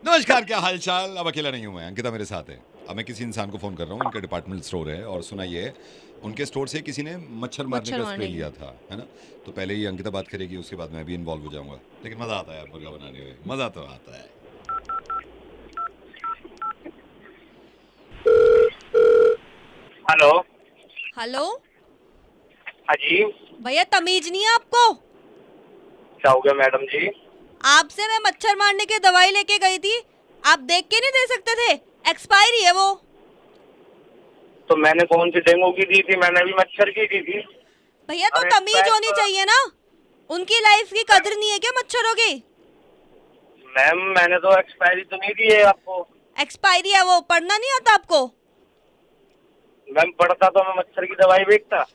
नमस्कार, क्या हाल चाल। अब अकेला नहीं हूं मैं, अंकिता मेरे साथ है। अब मैं किसी इंसान को फोन कर रहा हूँ, इनका डिपार्टमेंट स्टोर है और सुनाइए, उनके स्टोर से किसी ने मच्छर मारने मच्छर का स्प्रे मारने की। लिया था, है ना। तो पहले ही अंकिता बात करेगी, उसके बाद मैं भी इन्वॉल्व हो जाऊंगा। लेकिन मजा आता है मुर्गा बनाने में, मजा तो आता है। हेलो। हेलो। हाँ जी। भैया तमीज नहीं है आपको? क्या हो गया मैडम जी? आपसे मैं मच्छर मारने की दवाई लेके गई थी, आप देख के नहीं दे सकते थे? एक्सपायरी है वो। तो मैंने कौन सी डेंगू की दी थी? मैंने भी मच्छर की दी थी। भैया तो अरे तमीज होनी चाहिए ना। उनकी लाइफ की कदर नहीं है क्या मच्छरों की? मैम मैंने तो एक्सपायरी तो नहीं दी है आपको। एक्सपायरी है वो, पढ़ना नहीं आता आपको? मैम पढ़ता तो मैं मच्छर की दवाई बेचता।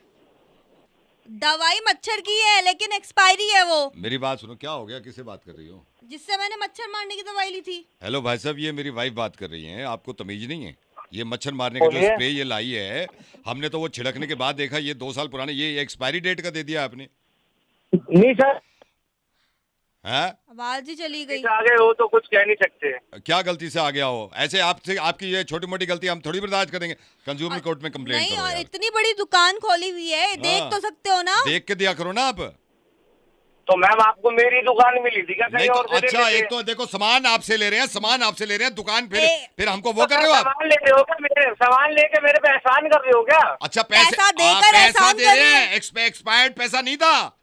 दवाई मच्छर की है लेकिन एक्सपायरी है वो। मेरी बात सुनो, क्या हो गया, किससे बात कर रही हो? जिससे मैंने मच्छर मारने की दवाई ली थी। हेलो भाई साहब, ये मेरी वाइफ बात कर रही हैं। आपको तमीज नहीं है? ये मच्छर मारने का जो बोलिए। स्प्रे ये लाई है, हमने तो वो छिड़कने के बाद देखा, ये 2 साल पुराने, ये एक्सपायरी डेट का दे दिया आपने। नहीं सर, हैं? आवाज ही चली गई। इससे आगे हो तो कुछ कह नहीं सकते। क्या गलती से आ गया हो ऐसे? आपसे आपकी ये छोटी मोटी गलती हम थोड़ी बर्दाश्त करेंगे। कंज्यूमर कोर्ट में कंप्लेंट नहीं, करो और यार। इतनी बड़ी दुकान खोली हुई है, देख हाँ। तो सकते हो ना। देख के दिया करो ना आप। तो मैम आपको मेरी दुकान मिली थी क्या कहीं नहीं तो और से ले अच्छा, लेते? एक तो देखो, सामान आपसे ले रहे हैं, सामान आपसे ले रहे हैं, दुकान फिर ए- फिर हमको तो वो कर सर रहे हो आप। सामान ले रहे हो क्या? मेरे सामान लेके मेरे पे एहसान कर रहे हो क्या? अच्छा, पैसे पैसा देकर पैसा एहसान दे कर रहे रहे हैं, एक्सपायर्ड पैसा नहीं था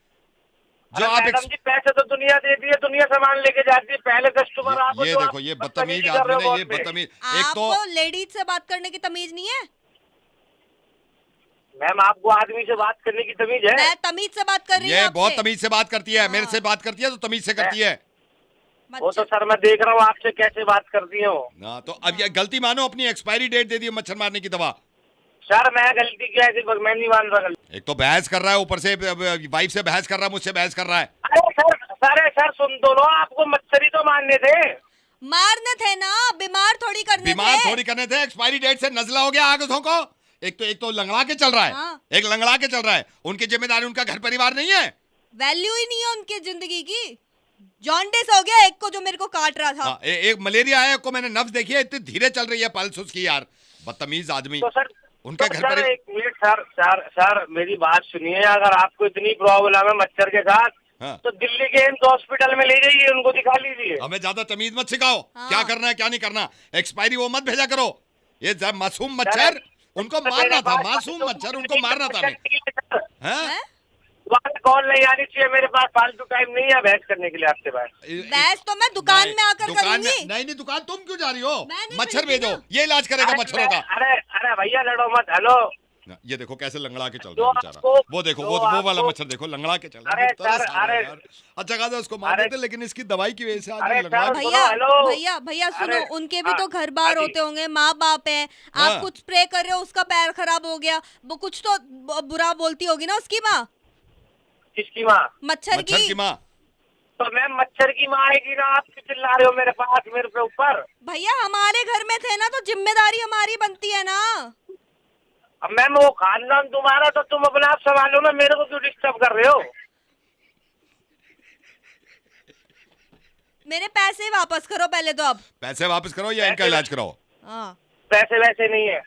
जो अरे आप मैडम जी पैसे तो दुनिया देती है, दुनिया सामान लेके जाती है। पहले कस्टमर आप ये जो देखो, आप ये बदतमीज बदतमीजी कर आदमी रहे ने, हो ये कॉल पे। बदतमीज। एक तो आपको लेडीज से बात करने की तमीज नहीं है? मैम आपको आदमी से बात करने की तमीज है? मैं तमीज से बात कर रही हूँ ये आपसे। बहुत तमीज से बात करती है, मेरे हाँ। से बात करती है तो तमीज से मैं- करती है वो तो मच्छर। सर मैं देख रहा हूँ आपसे कैसे बात करती हो। ना। तो अब ये गलती मानो, अपनी एक्सपायरी डेट दे दी मच्छर मारने की दवा। सर मैं गलती किया है, मैं नहीं मान रहा गलती। एक तो बहस कर रहा है, ऊपर से वाइफ से बहस कर रहा है, मुझसे बहस कर रहा है। अरे सर सुन तो लो, आपको मच्छरी तो मारने थे। मारने थे ना, बीमार थोड़ी करने बीमार थे। थोड़ी करने थे। एक्सपायरी डेट से नजला हो गया आंखों को। एक तो लंगड़ा के चल रहा है। हाँ। एक लंगड़ा के चल रहा है। उनकी जिम्मेदारी, उनका घर परिवार नहीं है। वैल्यू ही नहीं है उनकी जिंदगी की। जॉन्डिस हो गया एक को जो मेरे को काट रहा था। हाँ, एक मलेरिया है, को मैंने नब्ज देखी है, इतनी धीरे चल रही है पल्स उसकी यार। बदतमीज आदमी। तो सर उनका तो घर सर पर। एक मिनट सर मेरी बात सुनिए। अगर आपको इतनी प्रॉब्लम है मच्छर के साथ, हाँ। तो दिल्ली के एम्स हॉस्पिटल में ले जाइए, उनको दिखा लीजिए। हमें ज्यादा तमीज मत सिखाओ। हाँ। क्या करना है क्या नहीं करना। एक्सपायरी वो मत भेजा करो। ये मासूम मच्छर, उनको सर, मारना मेरे था। पास मासूम तो मच्छर, उनको मारना था हमें। हैं? हैं? तुम्हारे कॉल नहीं आनी चाहिए मेरे पास। फालतू टाइम नहीं है बहस करने के लिए आपके पास। बहस तो मैं दुकान में आकर दुकान में करूंगी। नहीं, दुकान तुम क्यों जा रही हो? मैं नहीं मच्छर खरीदी भेजो, ना। ये इलाज करेगा मच्छरों का। अरे भैया लड़ो मत। हेलो। ये देखो कैसे लंगड़ा के चल जो रहा है बेचारा। आपको- वो देखो, जो वो वाला आपको- मच्छर देखो, लंगड़ा के चल रहा अरे है। तरस सर, आ रहा है अरे- यार। अच्छा खासा उसको मार अरे- देते, लेकिन इसकी दवाई की वजह से आज अरे ये लंगड़ा। सर, भैया हेलो। भैया सुनो, अरे, उनके भी हाँ, तो घर बार हाँ जी। होते होंगे, माँ बाप हैं। हाँ। आप कुछ स्प्रे कर रहे हो, उसका पैर खराब हो गया, वो कुछ तो बुरा बोलती होगी ना उसकी माँ। किसकी माँ? मच्छर मच्छर की माँ। तो मैम मच्छर की माँ आएगी ना, आप क्यों चिल्ला रहे हो मेरे पास, मेरे पे ऊपर? भैया हमारे घर में थे ना, तो जिम्मेदारी हमारी बनती है ना। अब मैम वो खानदान तुम्हारा, तो तुम अपने आप संभालो ना, मेरे को क्यों डिस्टर्ब कर रहे हो? मेरे पैसे वापस करो पहले तो अब। पैसे वापस करो या इनका इलाज कराओ। हाँ। पैसे वैसे नहीं है।